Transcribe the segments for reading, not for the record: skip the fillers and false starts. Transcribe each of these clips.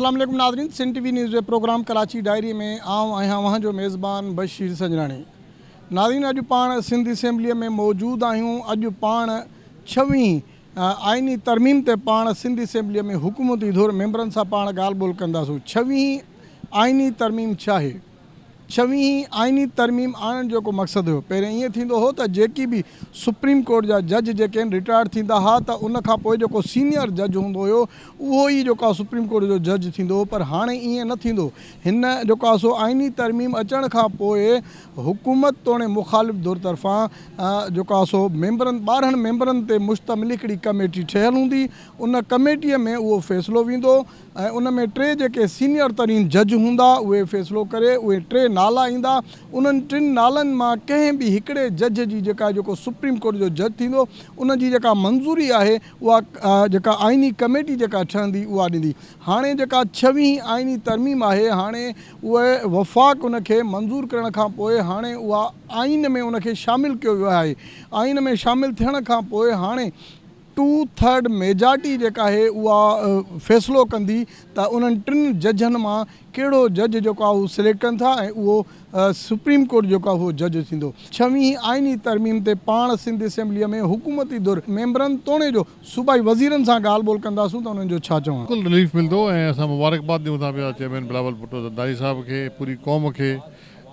अस्सलाम वालेकुम नाज़रीन, सिंध टीवी न्यूज़ जे प्रोग्राम कराची डायरी में आऊं आहियां वहां जो मेज़बान बशीर सजनानी। नाज़रीन, अॼु पाण सिंध असेंबलीअ में मौजूद आहियूं। अॼु पाण 26वीं आइनी तरमीम ते पाण सिंध असेंबलीअ में हुकूमती धुर मेंबरनि सां पाण ॻाल्हि ॿोल कंदासूं। 26वीं आइनी तरमीम छा आहे? 26वीं आइनी तरमीम आणण जो को मक़सदु हुयो। पहिरें ईअं थींदो हो त जेकी बि सुप्रीम कोर्ट जा जज जेके आहिनि रिटायर थींदा हुआ त उन खां पोइ जेको सीनियर जज हूंदो हुयो उहो ई जेको आहे सुप्रीम कोर्ट जो जज थींदो हो। पर हाणे ईअं न थींदो। हिन जेको आहे सो आइनी तरमीम अचण खां पोइ हुकूमत तोड़े मुखालिफ़ धुर तरफ़ां जेको आहे सो मेंबरनि 12 मेंबरनि ते मुश्तमिल हिकिड़ी कमेटी ठहियलु हूंदी। उन कमेटीअ में उहो फ़ैसिलो वेंदो ऐं उन में 3 जेके सीनियर तरीन जज हूंदा उहे फ़ैसिलो करे उहे 3 नाला ईंदा। उन्हनि 3 नालनि मां कंहिं बि हिकिड़े जज जी जेको सुप्रीम कोर्ट जो जज थींदो उन जी जेका मंज़ूरी आहे उहा जेका आइनी कमेटी जेका ठहंदी उहा ॾींदी। हाणे जेका 26वीं आइनी तरमीम आहे, हाणे उहे वफ़ाक़ उनखे मंज़ूर करण खां पोइ हाणे उहा आइन में उनखे शामिलु कयो वियो आहे। आइन में शामिलु थियण खां पोइ हाणे 2/3 मेजॉरिटी जेका आहे उहा फ़ैसिलो कंदी त उन्हनि 3 जजनि मां कहिड़ो जज जेको आहे उहो सिलेक्ट कनि था ऐं उहो सुप्रीम कोर्ट जेको आहे उहो जज थींदो। 26वीं आइनी तरमीम ते पाण सिंध असेंबलीअ में हुकूमती धुर मेंबरनि तोड़े जो सूबाई वज़ीरनि सां ॻाल्हि ॿोल कंदासूं त उन्हनि जो छा चवणु। बिल्कुलु रिलीफ मिलंदो ऐं असां मुबारकबाद ॾियूं था पिया चेयरमैन बिलावल भुट्टो ज़रदारी साहब खे, पूरी क़ौम खे,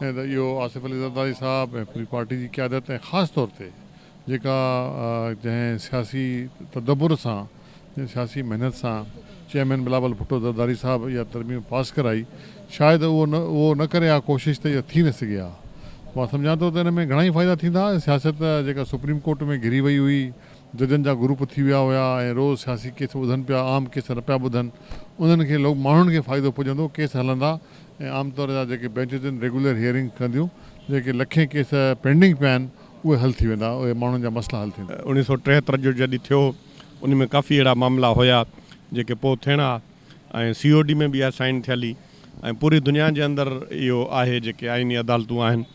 ऐं त इहो आसिफ अली ज़रदारी साहब ऐं पूरी पार्टी जी क़यादत ऐं ख़ासि तौर ते जेका जंहिं सियासी तदब्बुर सां सियासी महिनत सां चेयरमैन बिलावल भुट्टो ज़रदारी साहब इहा तरमीम पास कराई, शायदि उहो न करे आहे कोशिशि त इहा थी न सघे आहे। मां सम्झां थो त हिन में घणा ई फ़ाइदा थींदा। सियासत जेका सुप्रीम कोर्ट में घिरी वई हुई, जजनि जा ग्रुप थी विया हुया ऐं रोज़ सियासी केस ॿुधनि पिया, आम केस न पिया ॿुधनि, उन्हनि खे माण्हुनि खे फ़ाइदो पुॼंदो, केस हलंदा ऐं आमतौर जा जेके बेंचिस आहिनि रेगुलर हियरिंग कंदियूं, जेके लखे केस पेंडिंग पिया आहिनि उहे हल थी वेंदा, उहे माण्हुनि जा मसइला हल थींदा। 1973 जो जॾहिं थियो उन में काफ़ी अहिड़ा मामला हुया जेके पोइ थियणा ऐं COD में बि इहा साइन थियली ऐं पूरी दुनिया जे अंदरि इहो आहे जेके आइनी अदालतूं आहिनि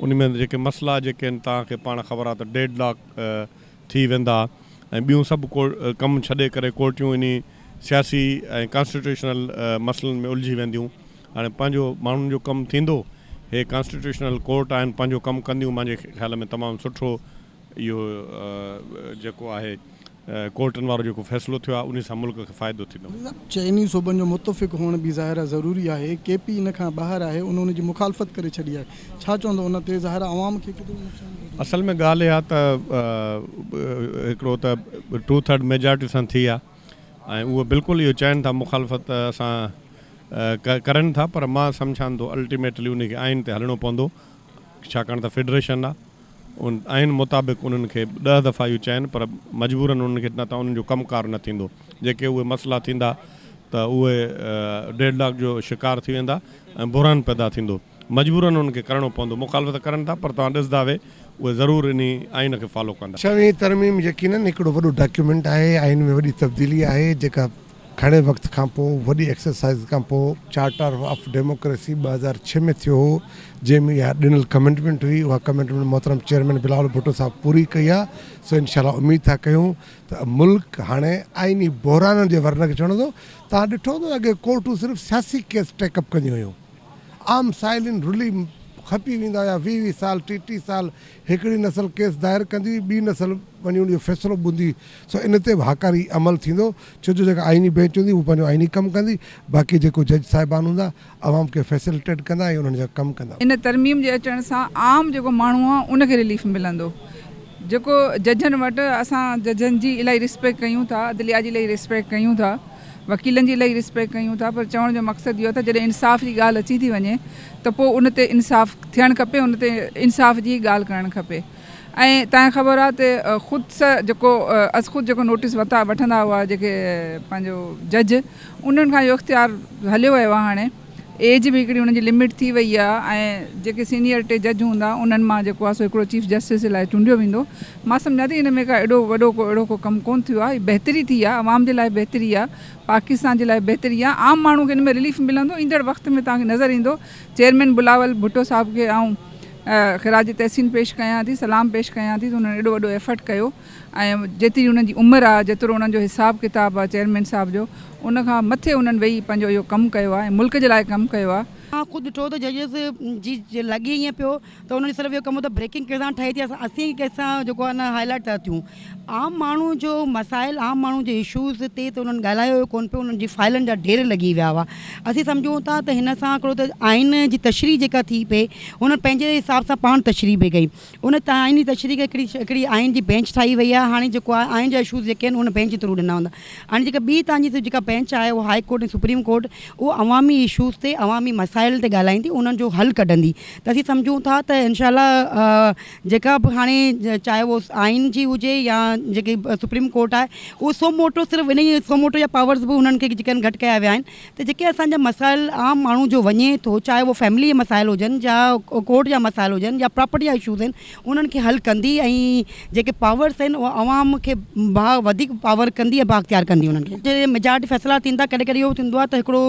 उन में जेके मसइला जेके आहिनि तव्हांखे पाण ख़बर आहे त डेडलॉक थी वेंदा ऐं ॿियूं सभु कमु छॾे करे कोर्टियूं इन सियासी ऐं कॉन्स्टिट्यूशनल मसइलनि में उलझी वेंदियूं। हाणे पंहिंजो माण्हुनि जो कमु थींदो, हे कॉन्स्टिट्यूशनल कोर्ट आहिनि पंहिंजो कमु कंदियूं। मुंहिंजे ख़्याल में तमामु सुठो इहो जेको आहे कोर्टनि वारो जेको फ़ैसिलो थियो आहे उन सां मुल्क खे फ़ाइदो थींदो। चइनी सूबनि जो मुतफ़िक़ हुअण बि ज़ाहिर ज़रूरी आहे। KP इन खां ॿाहिरि आहे, उन जी मुखालफ़त करे छॾी आहे। छा चवंदो उन ते ज़ाहिर आवाम खे केतिरो नुक़सानु? असल में ॻाल्हि इहा त हिकिड़ो त 2/3 मेजॉरिटी सां थी आहे ऐं उहो बिल्कुलु इहो चवनि था मुखालफ़त असां करनि था, पर मां सम्झां थो अल्टीमेटली उनखे आइन ते हलणो पवंदो, छाकाणि त फेडरेशन आहे। उन आइन मुताबिक़ उन्हनि खे 10 दफ़ा इहो चयनि पर मजबूरनि उन्हनि खे न त उन्हनि जो कमुकार न थींदो। जेके उहे मसइला थींदा त उहे डेडलॉक जो शिकार थी वेंदा ऐं बुरान पैदा थींदो। मजबूरनि उनखे करिणो पवंदो। मुखालफ़त करनि था पर तव्हां ॾिसंदा वे उहे ज़रूरु इन आइन खे फॉलो कंदा। 26वीं तरमीम यकीनन हिकिड़ो वॾो डॉक्यूमेंट आहे। आइन में वॾी तब्दीली आहे जेका घणे वक़्त खां पोइ वॾी एक्सरसाइज़ खां पोइ चार्टर ऑफ डेमोक्रेसी 2006 में थियो हो, जंहिंमें इहा ॾिनल कमिटमेंट हुई। उहा कमिटमेंट मोहतरम चेयरमैन बिलावल भुट्टो साहब पूरी कई आहे। सो इंशाल्लाह उमेद था कयूं त मुल्क हाणे आइनी बहरान जे वरन खे चवंदो। तव्हां ॾिठो त अॻे कोर्टूं सिर्फ़ु सियासी केस टेकअप कंदियूं हुयूं, आम साइलिन रुली खपी वेंदा हुया 20 साल 30 साल हिकिड़ी नसल केस दायर कंदी, ॿी नसल वञी उन जो फ़ैसिलो ॿुधी। सो इन ते बि हाकारी अमल थींदो, छो जो जेका आइनी बेंच हूंदी उहा पंहिंजो आइनी कमु कंदी, बाक़ी जेको जज साहिबान हूंदा आवाम खे फैसिलिटेट कंदा ऐं उन्हनि जा कमु कंदा। इन तरमीम जे अचण सां आम जेको माण्हू आहे उनखे रिलीफ मिलंदो। जेको जजनि वटि असां जजनि जी इलाही रिस्पेक्ट कयूं था, अदलिया जी इलाही रिस्पेक्ट कयूं था, वकीलनि जी इलाही रिस्पेक्ट कयूं था, पर चवण जो मक़सदु इहो आहे त जॾहिं इंसाफ़ जी ॻाल्हि अची थी वञे त पोइ उन ते इंसाफ़ थियणु खपे, उन ते इंसाफ़ जी ॻाल्हि करणु खपे। ऐं तव्हांखे ख़बर आहे त ख़ुदि सां जेको नोटिस वठंदा हुआ जेके पंहिंजो जज, उन्हनि खां इहो इख़्तियार हलियो वियो आहे। हाणे एज बि हिकिड़ी उन्हनि जी लिमिट थी वई आहे ऐं जेके सीनियर जज हूंदा उन्हनि मां जेको आहे सो हिकिड़ो चीफ जस्टिस लाइ चूंडियो वेंदो। मां सम्झां थी हिन में का एॾो वॾो अहिड़ो को कमु कोन्ह थियो आहे। बहितरी थी आहे, आवाम जे लाइ बहितरी आहे, पाकिस्तान जे लाइ बहितरी आहे, आम माण्हू खे हिन में रिलीफ मिलंदो। ईंदड़ वक़्त में तव्हांखे नज़र ईंदो चेयरमैन बिलावल भुट्टो साहब खे ख़िराज तहसीन पेश कयां थी, सलाम पेश कयां थी त उन्हनि एॾो वॾो एफर्ट कयो ऐं जेतिरी उन्हनि जी उमिरि आहे, जेतिरो उन्हनि जो हिसाबु किताबु आहे चेयरमैन साहिब जो, उन खां मथे उन्हनि वेही पंहिंजो इहो कमु कयो आहे ऐं मुल्क जे लाइ कमु कयो आहे। हाँ ख़ुदि ॾिठो त जजिस जी लॻे ईअं पियो त उन्हनि सिर्फ़ु इहो कमु त ब्रेकिंग कंहिंसां ठहे थी, असीं कंहिंसां जेको आहे न हाईलाइट था थियूं। आम माण्हू जो मसाइल, आम माण्हू जे इशूज़ ते त उन्हनि ॻाल्हायो कोन पियो, उन्हनि जी फाइलनि जा ढेर लॻी विया हुआ। असीं सम्झूं था त हिन सां हिकिड़ो त आइन जी तशरीह जेका थी पई, उन्हनि पंहिंजे हिसाब सां पाण तशरीह बि कई। उन आइनी तशरीह खे हिकिड़ी आइन जी बेंच ठाही वई आहे। हाणे जेको आहे आइन जा इशूज़ जेके आहिनि उन बेंच थ्रू ॾिना हूंदा। हाणे जेका ॿी तव्हांजी जेका बेंच आहे उहा हाई कोर्ट ऐं सुप्रीम कोर्ट, उहा अवामी इशूज़ ते, अवामी मसाइल ते ॻाल्हाईंदी, उन्हनि जो हल कढंदी। त असीं सम्झूं था त इंशाल्लाह जेका बि हाणे चाहे उहो आइन जी हुजे या जेकी सुप्रीम कोर्ट आहे, उहो सो मोटो सिर्फ़ु इन ई सो मोटो जा पावर्स बि उन्हनि खे जेके घटि कया विया आहिनि। त जेके असांजा मसाइल आम माण्हू जो वञे थो, चाहे उहो फैमिली जा मसाइल हुजनि या कोर्ट जा मसाइल हुजनि या प्रॉपर्टी जा इशूज़ आहिनि, उन्हनि खे हल कंदी ऐं जेके पावर्स आहिनि उहा अवाम खे वधीक पावर कंदी ऐं बाख्तियार कंदी उन्हनि खे। जे मेजॉरिटी फ़ैसिला थींदा, कॾहिं कॾहिं इहो थींदो आहे त हिकिड़ो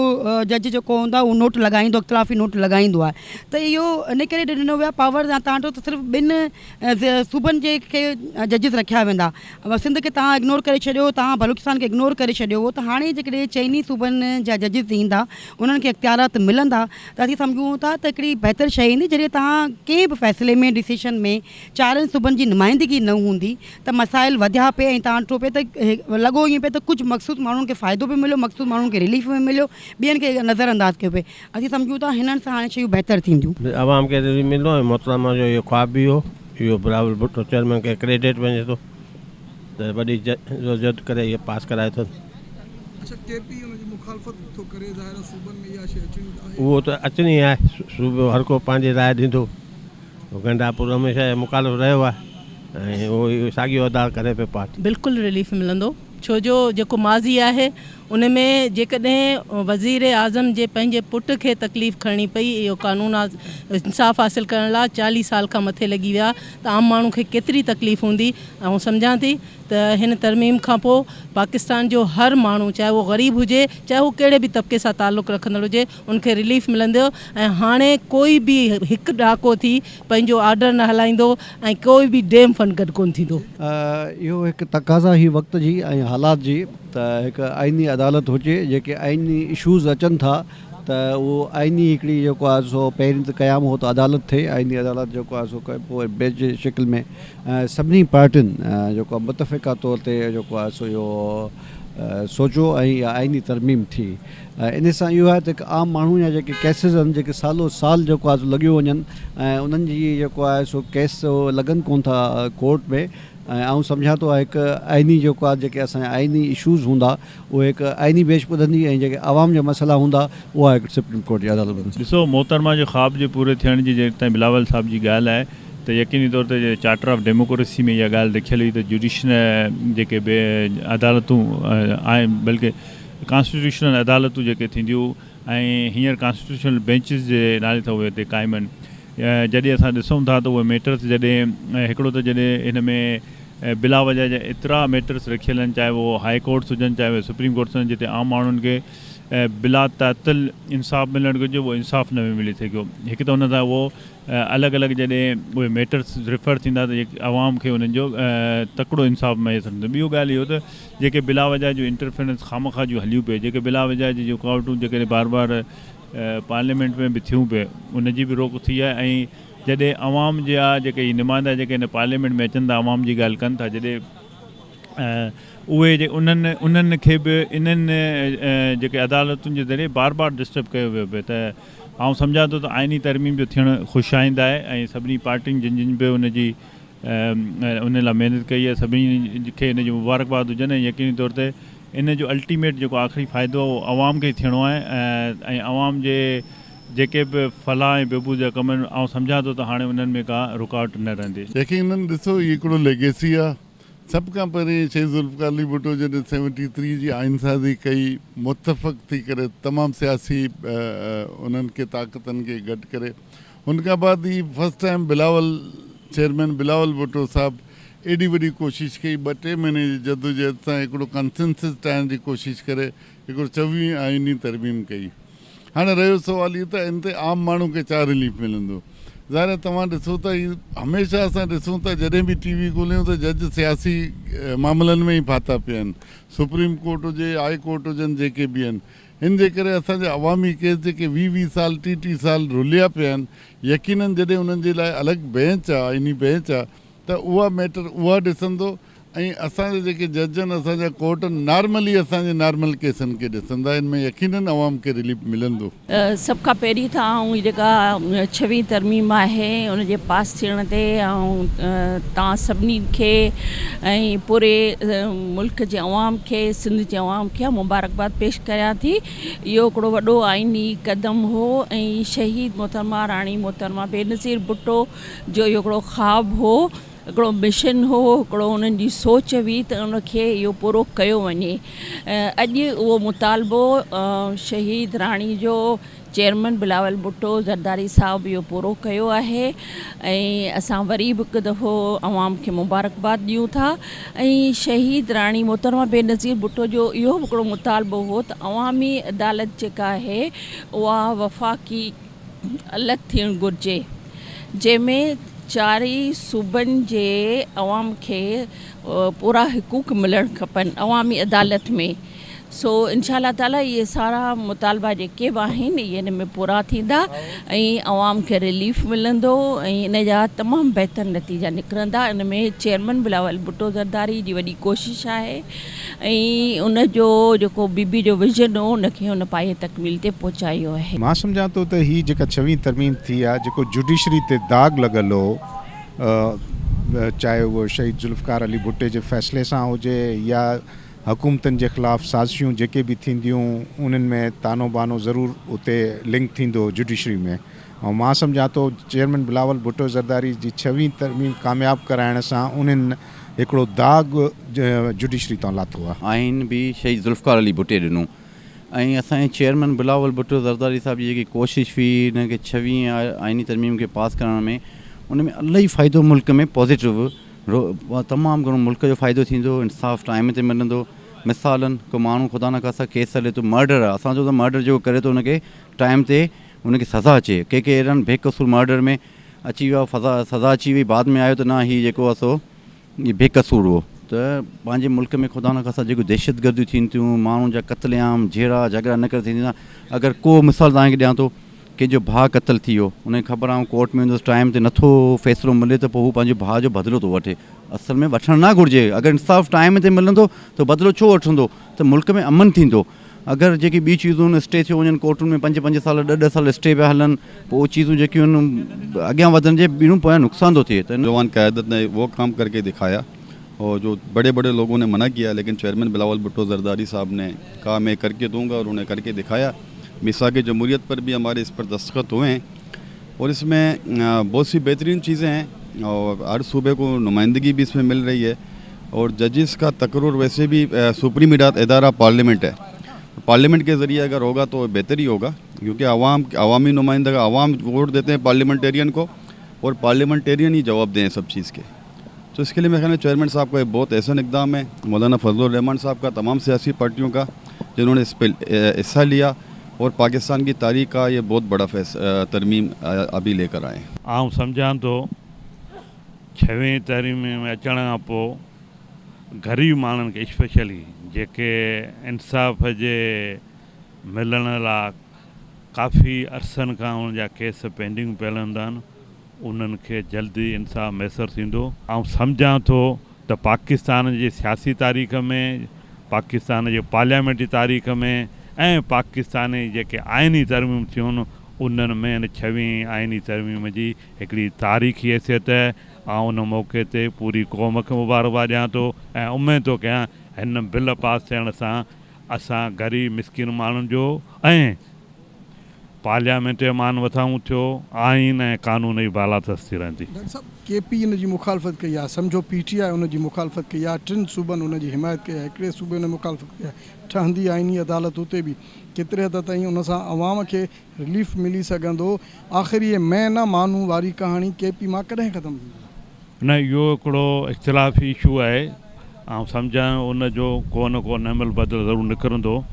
जज जेको हूंदो आहे उहो नोट लॻाईंदो, इख़्तिलाफ़ी नोट लॻाईंदो आहे। त इहो इन करे ॾिनो वियो आहे पावर तव्हां वटि त सिर्फ़ु ॿिनि सूबनि जे खे जजिस रखिया वेंदा। सिंध खे तव्हां इग्नोर करे छॾियो, तव्हां बलूचिस्तान खे इग्नोर करे छॾियो हो, त हाणे जेकॾहिं चइनी सूबनि जा जजिस ईंदा, उन्हनि खे इख्तियारात मिलंदा, त असीं सम्झूं था त हिकिड़ी बहितर शइ ईंदी। जॾहिं तव्हां कंहिं बि फ़ैसिले में, डिसीशन में 4 सूबनि जी नुमाइंदगी न हूंदी त मसाइल वधिया पिए ऐं तव्हां ॾिठो पिए त लॻो ईअं पिए त कुझु मख़सूस माण्हुनि खे फ़ाइदो बि मिलियो, मख़सूस माण्हुनि खे रिलीफ बि मिलियो, ॿियनि खे नज़रअंदाज़ कयो पिए। असीं सम्झूं था हिननि सां हाणे शयूं बहितर थींदियूं। आवाम खे रिलीफ मिलंदो ऐं मोहतरमा जो इहो ख्वाब बि हो, इहो बिलावल भुट्टो चेयरमैन खे क्रेडिट वञे थो त वॾी जज करे इहो पास कराए थो। उहो त अचणी आहे, सूबो हर को पंहिंजी राय ॾींदो। गंडापुर हमेशह मुखालिफ़ रहियो आहे ऐं उहो साॻियो अदा करे पियो पास। बिल्कुलु रिलीफ मिलंदो, छो जो जेको माज़ी आहे उन में जेकॾहिं वज़ीर आज़म जे पंहिंजे पुट खे तकलीफ़ खणणी पई, इहो कानून इंसाफ़ हासिल करण लाइ 40 साल खां मथे लॻी विया, त आम माण्हू खे केतिरी तकलीफ़ हूंदी। ऐं सम्झां थी त हिन तरमीम खां पोइ पाकिस्तान जो हर माण्हू, चाहे उहो ग़रीब हुजे, चाहे उहो कहिड़े बि तबिके सां ताल्लुक़ रखंदड़ हुजे, उनखे रिलीफ मिलंदो। ऐं हाणे कोई बि हिकु ॾाको थी पंहिंजो आर्डर न हलाईंदो ऐं कोई बि डेम फंड गॾु कोन थींदो। इहो हिकु तक़ाज़ा ही वक़्त जी ऐं हालात जी त हिकु आइनी अदालत हुजे। जेके आइनी इशूज़ अचनि था त उहो आइनी हिकिड़ी जेको आहे सो पहिरीं त क़याम हो त अदालत थिए, आइनी अदालत जेको आहे सो पोइ बेंच जे शिकिल में सभिनी पार्टियुनि जेको आहे मुतफ़िक़ा तौर ते जेको आहे सो इहो सोचो ऐं इहा आइनी तरमीम थी। इन सां इहो आहे त हिकु आम माण्हू जा जेके केसिस आहिनि, जेके सालो साल जेको आहे सो लॻियो वञनि ऐं उन्हनि जी जेको आहे सो केस लॻनि कोन था कोर्ट में। ऐं सम्झां थो हिकु आइनी जेको आहे, जेके असांजा आइनी इशूज़ हूंदा उहे हिकु आइनी बेंच ॿुधंदी ऐं जेके आवाम जा मसइला हूंदा उहा हिकु सुप्रीम कोर्ट जी अदालत ॿुधंदी। ॾिसो, मोहतरमा जो ख़्वाब जे पूरे थियण जी जेसिताईं बिलावल साहब जी ॻाल्हि आहे त यकीनी तौर ते चार्टर ऑफ डेमोक्रेसी में इहा ॻाल्हि लिखियल हुई त जुडिशनल जेके अदालतूं आहिनि, बल्कि कॉन्स्टिट्यूशनल अदालतूं जेके थींदियूं ऐं हींअर कॉन्स्टिट्यूशनल बेंचिस जे नाले सां उहे हिते क़ाइमु आहिनि। जॾहिं असां ॾिसूं था त उहे मेटर्स जॾहिं हिकिड़ो त जॾहिं हिन में बिला वजह जा एतिरा मैटर्स रखियल आहिनि, चाहे उहो हाई कोर्ट्स हुजनि, चाहे उहे सुप्रीम कोर्ट्स हुजनि, जिते आम माण्हुनि खे बिला तातल इंसाफ़ मिलणु घुरिजे, उहो इंसाफ़ न मिली सघियो। हिकु त हुन सां उहो अलॻि अलॻि जॾहिं उहे मैटर्स रिफर थींदा त आवाम खे उन्हनि जो तकिड़ो इंसाफ़ मैसर थींदो। ॿियो ॻाल्हि इहो त जेके बिला वजह जूं इंटरफेरेंस खामखा जूं हलियूं पिए, जेके बिला वजह जी रुकावटूं जेकॾहिं बार बार पार्लियामेंट में बि थियूं पिए, उनजी बि रोक थी आहे। ऐं जॾहिं आवाम जा जेके नुमाइंदा जेके हिन पार्लियामेंट में अचनि था, आवाम जी ॻाल्हि कनि था, जॾहिं उहे उन्हनि खे बि इन्हनि जेके अदालतुनि जे ज़रिए बार बार डिस्टर्ब कयो वियो पिए। त आउं सम्झां थो त आइनी तरमीम जो थियणु ख़ुशाईंदा आहे ऐं सभिनी पार्टियुनि जिन जिन बि उनजी उन लाइ महिनत कई आहे, सभिनी खे इन जो मुबारकबाद हुजनि। ऐं यकीनी तौर ते इन जो अल्टीमेट जेको आख़िरी फ़ाइदो उहो आवाम खे ई थियणो आहे ऐं आवाम जे जेके बि फलाह ऐं बेबू जा कम आहिनि, आउं सम्झां थो त हाणे उन्हनि में का रुकावट न रहंदी। यकीनन ॾिसो, इहो हिकिड़ो लेगेसी आहे। सभु खां पहिरीं शेख ज़ुल्फ़िकार अली भुट्टो जॾहिं 73 जी आइन साज़ी कई, मुतफ़क़ थी करे तमामु सियासी उन्हनि खे ताक़तनि खे गॾु करे, हुन खां बाद ही first time Bilawal chairman Bilawal Bhutto साहिबु एॾी वॾी कोशिशि कई, 2-3 महीने जी जदोजहद सां हिकिड़ो कंसेंसस ठाहिण जी कोशिशि करे हिकिड़ो 24 आइनी तरमीम कई। हाणे रहियो सुवाल इहो त इन ते आम माण्हू खे छा रिलीफ मिलंदो। ज़ाहिर तव्हां ॾिसो त हमेशह असां ॾिसूं था जॾहिं बि टीवी ॻोल्हियूं त जज सियासी मामलनि में ई फाथा पिया आहिनि, सुप्रीम कोर्ट हुजे, हाई कोर्ट हुजनि, जेके बि आहिनि। हिन जे करे असांजा अवामी केस जेके 20-20 साल 30-30 साल रुलिया पिया आहिनि, यकीननि जॾहिं उन्हनि जे लाइ अलॻि बेंच आहे, इन बेंच आहे त उहा मैटर उहा ॾिसंदो। ऐं असांजा जेके जज आहिनि, असांजा कोर्ट नॉर्मली असांजे नॉर्मल केसनि खे ॾिसंदा, इन में यकीननि अवाम खे रिलीफ मिलंदो। सभ खां पहिरीं त आउं जेका 6वीं तरमीम आहे उनजे पास थियण ते तव्हां सभिनी खे ऐं पूरे मुल्क जे अवाम खे, सिंध जे अवाम खे मुबारकबाद पेश करियां थी। इहो हिकिड़ो वॾो आइनी क़दम हो ऐं शहीद मोहतरमा राणी मोहतरमा बेनज़ीर भुट्टो जो इहो हिकिड़ो ख़्वाबु हो, हिकिड़ो मिशन हो, हिकिड़ो उन्हनि जी सोच हुई त उनखे इहो पूरो कयो वञे। अॼु उहो मुतालबो शहीद राणी जो चेयरमैन बिलावल भुट्टो ज़रदारी साहब इहो पूरो कयो आहे ऐं असां वरी बि हिकु दफ़ो अवाम खे मुबारकबाद ॾियूं था। ऐं शहीद राणी मोहतरमा बेनज़ीर भुट्टो जो इहो बि हिकिड़ो मुतालबो हो त अवामी अदालत जेका आहे उहा वफ़ाक़ी अलॻि थियणु घुरिजे, जंहिंमें 4 सूबनि जे अवाम खे पूरा हुकूक मिलणु खपनि अवामी अदालत में। सो इंशाअल्लाह ताला इहे सारा मुतालबा जेके बि आहिनि इहे इन में पूरा थींदा ऐं अवाम खे रिलीफ मिलंदो ऐं इन जा तमामु बहितर नतीजा निकिरंदा। इन में चेयरमैन बिलावल भुट्टो ज़रदारी जी वॾी कोशिशि आहे ऐं उन जो जेको बीबी जो विजन हो उनखे उन पाए तकमील ते पहुचायो आहे। मां सम्झां थो त हीअ जेका 6वीं तरमीम थी आहे, जेको जुडिशरी ते दाग लॻल हो, चाहे उहो शहीद ज़ुल्फ़कार अली भुट्टे जे फ़ैसिले सां हुजे या हुकूमतनि जे ख़िलाफ़ु साज़िशूं जेके बि थींदियूं उन्हनि में तानो बानो ज़रूरु उते लिंक थींदो जुडिशरी में। ऐं मां सम्झां थो चेयरमैन बिलावल भुट्टो ज़रदारी जी 6वीं तरमीम कामयाबु कराइण सां उन्हनि हिकिड़ो दाग जुडिशरी तां लाथो आहे। आइन बि शहीद ज़ुल्फ़कार अली भुट्टे ॾिनो ऐं असांजे चेयरमैन बिलावल भुट्टो ज़रदारी साहब जी जेकी कोशिशि हुई हिनखे 6वीं आइनी तरमीम खे पास करण में, उन में इलाही फ़ाइदो मुल्क में पॉज़िटिव तमामु घणो मुल्क जो फ़ाइदो थींदो, इंसाफ़ टाइम ते मिलंदो। मिसालनि को माण्हू ख़ुदा न खासा केस हले थो, मर्डर आहे, असांजो त मर्डर जेको करे थो उनखे टाइम ते उनखे सज़ा अचे। के अहिड़नि बेकसूर मर्डर में अची वियो सज़ा अची वई, बाद में आयो त न हीउ जेको आहे सो हीउ बेकसूर हो। त पंहिंजे मुल्क में ख़ुदा न खासा जेको दहशतगर्दियूं थियनि थियूं, माण्हुनि जा क़त्लेआम झेड़ा झगड़ा न करे थींदा। अगरि को मिसाल तव्हांखे ॾियां थो, कंहिंजो भाउ क़तल थी वियो, उनखे ख़बर आहे कोर्ट में वेंदुसि, टाइम ते नथो फ़ैसिलो मिले त पोइ हू पंहिंजे भाउ जो बदिलो थो वठे। असल में वठणु न घुरिजे, अगरि इंसाफ़ टाइम ते मिलंदो त बदिलो छो वठंदो, त मुल्क में अमन थींदो। अगरि जेकी ॿी चीज़ूं स्टे थियो वञनि कोर्टुनि में 5-5 साल 10 साल स्टे पिया हलनि, पोइ उहे चीज़ूं जेकियूं आहिनि अॻियां वधण जे ॿीणूं पोयां नुक़सान थो थिए। जवान क़यादत ने वो काम करके दिखाया और जो बड़े बड़े लोगों ने मना किया, लेकिन चेयरमैन बिलावल भुट्टो ज़रदारी साहब ने कहा मैं करके दूंगा और उन्हें करके दिखाया। मिसाक़ जमहूरियत पर भी हमारे इस पर दस्तखत हुए हैं और इसमें बहुत सी बेहतरीन चीज़ें हैं और हर सूबे को नुमाइंदगी भी इसमें मिल रही है। और जजिस का तकर्रुर वैसे भी सुप्रीम इदारा पार्लियामेंट है, पार्लियामेंट के ज़रिए अगर होगा तो बेहतर ही होगा, क्योंकि अवामी नुमाइंदा अवाम वोट देते हैं पार्लियामेंटेरियन को और पार्लियामेंटेरियन ही जवाब दें सब चीज़ के। तो इसके लिए मेरे ख्याल में चेयरमैन साहब का एक बहुत एहसन इक़दाम है, मौलाना फजलुर रहमान साहब का, तमाम सियासी पार्टियों का जिन्होंने इस पर हिस्सा लिया और पाकिस्तान की तारीख़ का ये बहुत बड़ा तरमीम अभी लेकर आए। आउं सम्झां थो 6वीं तरमीम में अचण खां पोइ ग़रीब माण्हुनि खे स्पेशली जेके इंसाफ़ जे मिलण लाइ काफ़ी अरसनि खां उन जा केस पेंडिंग पियल हूंदा आहिनि, उन्हनि खे जल्दी इंसाफ़ मैसर थींदो। ऐं सम्झां थो त पाकिस्तान जे सियासी तारीख़ में, पाकिस्तान जे पार्लियामेंटी तारीख़ में ऐं पाकिस्तानी जेके आइनी तरमीम थियूं उन्हनि में इन 6वीं आइनी तरमीम जी हिकिड़ी तारीख़ी हैसियत आहे। ऐं उन मौक़े ते पूरी क़ौम खे मुबारकबाद ॾियां थो ऐं उमेद थो कयां हिन बिल पास थियण सां असां ग़रीब मिसकिन माण्हुनि जो ऐं पार्लियामेंट जो मान वधाऊं थियो, आइन ऐं कानून जी बालादस्ती रहंदी। डॉक्टर साहब केपी इन जी मुखालफ़त कई आहे, सम्झो पीटीआई उन जी मुखालफ़त कई आहे, 3 सूबनि उन जी हिमायत कई आहे, हिकिड़े सूबे उन मुखालफ़त कई आहे, ठहंदी आइनी अदालत उते बि केतिरे हद ताईं उन सां अवाम खे रिलीफ मिली सघंदो। आख़िर इहे मैं न मानू वारी कहाणी केपी मां कॾहिं ख़तमु थींदी? न, इहो हिकिड़ो इख़्तिलाफ़ी इशू आहे ऐं सम्झां उन जो को न को नमल बदिल ज़रूरु निकिरंदो।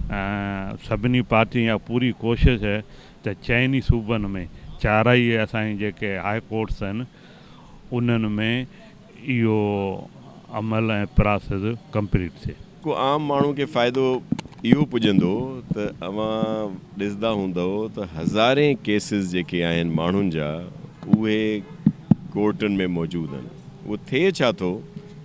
सभिनी पार्टी या पूरी कोशिशि है त 4 सूबनि में चाराई असांजी जेके हाई कोर्ट्स आहिनि उन्हनि में इहो अमल ऐं प्रोसेस कंप्लीट थिए। को आम माण्हू खे फ़ाइदो इहो पुॼंदो त अवां ॾिसंदा हूंदव त हज़ारे केसिस जेके आहिनि माण्हुनि जा उहे कोर्टनि में मौजूदु आहिनि। उहो थिए छा थो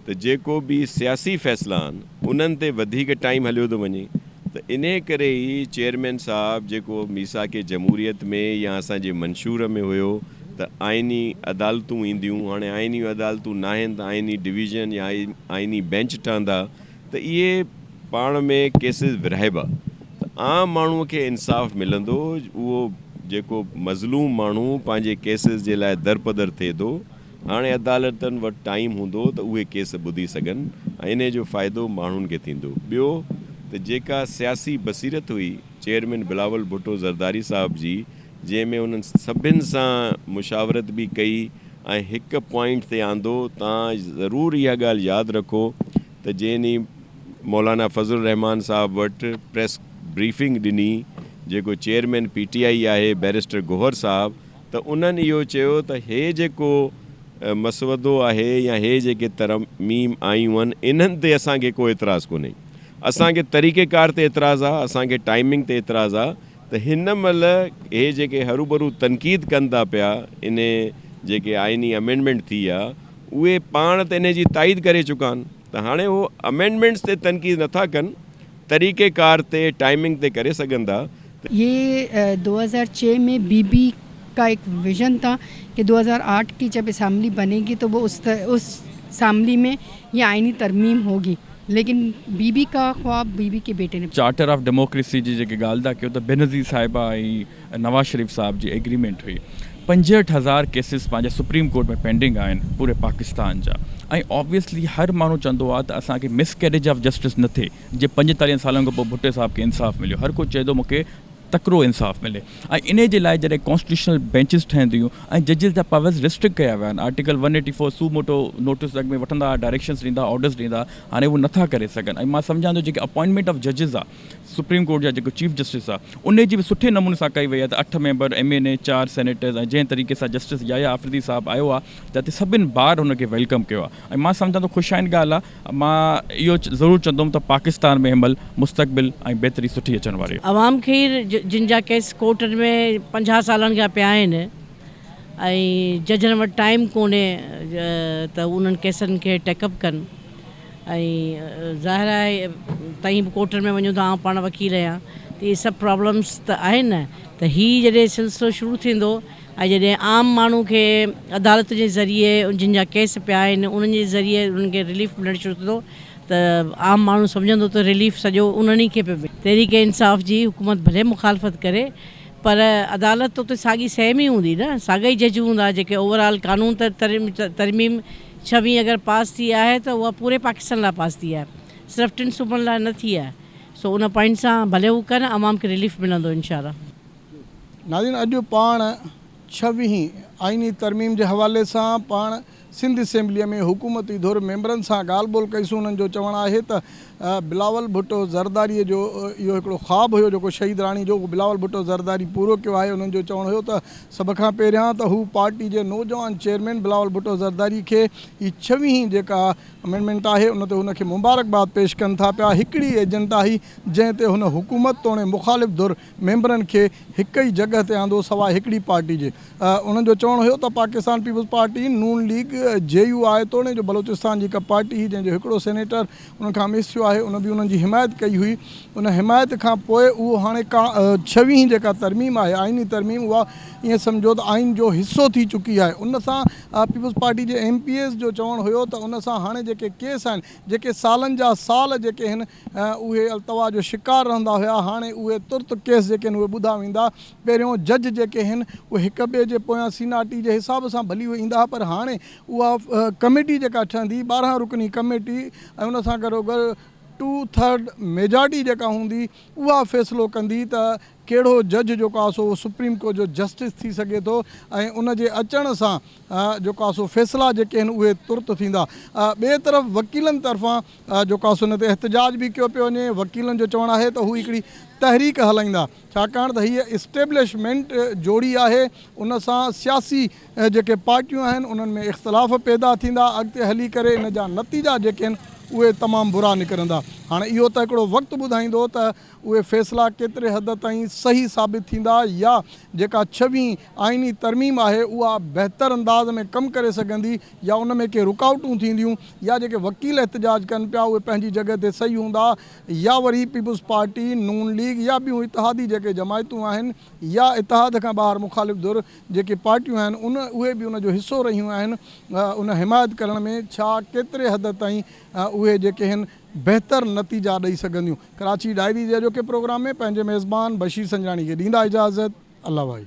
त जेको बि सियासी फ़ैसिला आहिनि उन्हनि ते वधीक टाइम हलियो थो वञे, त इन करे ई चेयरमैन साहब जेको मीसाक जमहूरियत में या असांजे मंशूर में हुयो त आइनी अदालतूं ईंदियूं, हाणे आइनी अदालतूं न आहिनि त आइनी डिवीज़न या आइनी बेंच ठहंदा, त इहे पाण में केसिस विरहाइबा, त आम माण्हूअ खे इंसाफ़ मिलंदो। उहो जेको मज़लूम माण्हू पंहिंजे केसिस जे लाइ दरपदर थिए थो, हाणे अदालतनि वटि टाइम हूंदो त उहे केस ॿुधी सघनि ऐं इन जो फ़ाइदो माण्हुनि खे थींदो। ॿियो त जेका सियासी बसीरत हुई चेयरमैन बिलावल भुट्टो ज़रदारी साहब जी, जंहिंमें उन्हनि सभिनि सां मुशावरत बि कई ऐं हिकु पॉइंट ते आंदो। तव्हां ज़रूरु इहा ॻाल्हि यादि रखो त जंहिं ॾींहुं मौलाना फज़लुर रहमान साहब वटि प्रेस ब्रीफिंग ॾिनी जेको चेयरमैन PTI आहे बैरिस्टर गोहर साहब, त उन्हनि इहो चयो त हे जेको मसवदो आहे या हे जेके तरमीम आयूं आहिनि इन्हनि ते असांखे को एतिराज़ु कोन्हे, असांखे तरीक़ेकार ते एतिराज़ु आहे, असांखे टाइमिंग ते एतिराज़ु आहे। त हिन महिल हे जेके हरूभरू तनक़ीद कनि था पिया, इन जेके आइनी अमेंडमेंट थी आहे उहे पाण त इन जी ताईद करे चुका आहिनि, त हाणे उहो अमेंडमेंट्स ते तनक़ीद नथा कनि, तरीक़ेकार ते टाइमिंग ते करे सघनि था। ये 2006 में बीबी का एक विज़न था कि 2008 की जब असम्बली बनेगी तो वो उस असम्बली में ये आइनी तरमीम होगी, लेकिन बीबी का ख्वाब बीबी के बेटे ने। चार्टर ऑफ डेमोक्रेसी जी जेके ॻाल्हि था कयो त बेनज़ीर साहिबा ऐं नवाज़ शरीफ़ साहब जी एग्रीमेंट हुई। 65,000 केसिस पंहिंजे सुप्रीम कोर्ट में पेंडिंग आहिनि पूरे पाकिस्तान जा, ऐं ऑब्वियसली हर माण्हू चवंदो आहे त असांखे मिसकैरेज ऑफ जस्टिस न थिए। जे 45 सालनि खां पोइ भुट्टे साहब खे इंसाफ़ मिलियो, हर को चए थो मूंखे तकिड़ो इंसाफ़ मिले, ऐं इन जे लाइ जॾहिं कॉन्स्टिट्यूशनल बेंचिस ठहंदियूं ऐं जजिस जा पावर्स रिस्ट्रिक्ट कया विया आहिनि। आर्टिकल 184 सू मोटो नोटिस अॻ में वठंदा, डायरेक्शन्स ॾींदा, ऑर्डर्स ॾींदा, हाणे उहे नथा करे सघनि। ऐं मां सम्झां थो जेके अपॉइंटमेंट ऑफ जजिस आहे सुप्रीम कोर्ट जा जेको चीफ जस्टिस आहे उन जी बि सुठे नमूने सां कई वई आहे, त 8 मेंबर MNA 4 सेनेटर्स ऐं जंहिं तरीक़े सां जस्टिस याया आफ़रीदी साहब आयो आहे त हिते सभिनि बार हुनखे वेलकम कयो आहे। ऐं मां सम्झां थो ख़ुशाइनी ॻाल्हि आहे। मां इहो ज़रूरु चवंदुमि त पाकिस्तान में हिनमहिल मुस्तक़बिल ऐं बहितरी सुठी अचण वारी आहे। आवाम खे जिन जा केस कोर्टनि में 50 सालनि खां पिया आहिनि ऐं जजनि वटि टाइम कोन्हे त उन्हनि केसनि खे टेकअप कनि, ऐं ज़ाहिर आहे तई बि कोर्टनि में वञूं था, पाण वकील आहियां, त इहे सभु प्रॉब्लम्स त आहिनि न। त हीअ जॾहिं सिलसिलो शुरू थींदो ऐं जॾहिं आम माण्हू खे अदालत जे ज़रिए जिन जा केस पिया आहिनि उन्हनि जे ज़रिए उन्हनि खे रिलीफ मिलणु शुरू थींदो त आम माण्हू सम्झंदो त रिलीफ सॼो उन्हनि खे पियो मिले। तहरीक इंसाफ़ जी हुकूमत भले मुखालफ़त करे, पर अदालत त उते साॻी सेम ई हूंदी न, साॻा ई जज हूंदा जेके ओवरऑल कानून तरमीम 26 अगरि पास थी आहे त उहा पूरे पाकिस्तान लाइ पास थी आहे, सिर्फ़ु 3 सूबनि लाइ न थी आहे। सो उन पॉइंट सां भले हू कनि, अवाम खे रिलीफ मिलंदो इंशाअल्लाह। नाज़रीन, अॼु पाण 26 आइनी तरमीम जे हवाले सां पाण सिंध असेंबलीअ में हुकूमती धुर मेंबरनि सां ॻाल्हि ॿोल कईसीं। उन्हनि जो चवणु आहे त बिलावल भुट्टो ज़रदारीअ जो इहो हिकिड़ो ख़्वाबु हुयो जेको शहीद राणी जो बिलावल भुट्टो ज़रदारी पूरो कयो आहे। उन्हनि जो चवणु हुयो त सभ खां पहिरियां त हू पार्टी जे नौजवान चेयरमैन बिलावल भुट्टो ज़रदारी खे ही 26 जेका अमेंडमेंट आहे उन ते हुनखे मुबारकबाद पेश कनि था पिया। हिकिड़ी एजेंडा हुई जंहिं ते हुन हुकूमत तोड़े मुखालिफ़ धुर मेंबरनि खे हिक ई जॻह ते आंदो सवाइ हिकिड़ी पार्टी जे। उन्हनि जो चवणु हुयो त पाकिस्तान पीपल्स पार्टी नून लीग JU आहे तोड़े जो बलोचिस्तान जी हिकु पार्टी हुई जंहिंजो हिकिड़ो सेनेटर उनखां मिस थियो आहे, उन बि उन्हनि जी हिमायत कई हुई। उन हिमायत खां पोइ उहो हाणे 26 जेका तरमीम आहे आइनी तरमीम उहा ईअं सम्झो त आइन जो हिसो थी चुकी आहे। उन सां पीपल्स पार्टी जे MPs जो चवणु हुयो त उन सां हाणे जेके केस आहिनि, जेके सालनि जा साल जेके आहिनि उहे अल्तवा जो शिकार रहंदा हुया, हाणे उहे तुर्त केस जेके आहिनि उहे ॿुधा वेंदा। पहिरियों जज जेके आहिनि उहे हिक ॿिए जे पोयां सीनाटी जे हिसाब सां भली वेंदा, पर हाणे उहा कमेटी जेका ठहंदी 12 रुकनी कमेटी ऐं उन सां गॾोगॾु 2/3 मेजॉरिटी जेका हूंदी उहा फ़ैसिलो कंदी त कहिड़ो जज जेको आहे सो सुप्रीम कोर्ट जो जस्टिस थी सघे थो ऐं उन जे अचण सां जेको आहे सो फ़ैसिला जेके आहिनि उहे तुर्त थींदा। ॿिए तरफ़ वकीलनि तरफ़ां जेको आहे सो उन ते एहतजाज बि कयो पियो वञे। वकीलनि जो चवणु आहे त हू हिकिड़ी तहरीक हलाईंदा, छाकाणि त हीअ इस्टेब्लिशमेंट जोड़ी आहे, उन सां सियासी जेके पार्टियूं आहिनि उन्हनि में इख़्तिलाफ़ पैदा थींदा, अॻिते हली करे इन जा नतीजा जेके आहिनि उहे तमामु बुरा निकिरंदा। हाणे इहो त हिकिड़ो वक़्तु ॿुधाईंदो त उहे फ़ैसिला केतिरे हद ताईं सही साबित थींदा या जेका 26वीं आइनी तरमीम आहे उहा बहितर अंदाज़ में कमु करे सघंदी या उन में के रुकावटूं थींदियूं या जेके वकील एहतजाज कनि पिया उहे पंहिंजी जॻह ते सही हूंदा या वरी पीपुल्स पार्टी, नून लीग या ॿियूं इतिहादी जेके जमायतूं आहिनि या इतिहाद खां ॿाहिरि मुखालिफ़ धुर जेके पार्टियूं आहिनि उहे बि उन जो हिसो रहियूं आहिनि उन हिमायत करण में छा केतिरे हद ताईं उहे जेके आहिनि बहितर नतीजा ॾेई सघंदियूं। कराची डायरी जे अॼोके प्रोग्राम में पंहिंजे मेज़बान बशीर संजराणी खे ॾींदा इजाज़त। अल्लाह भाई।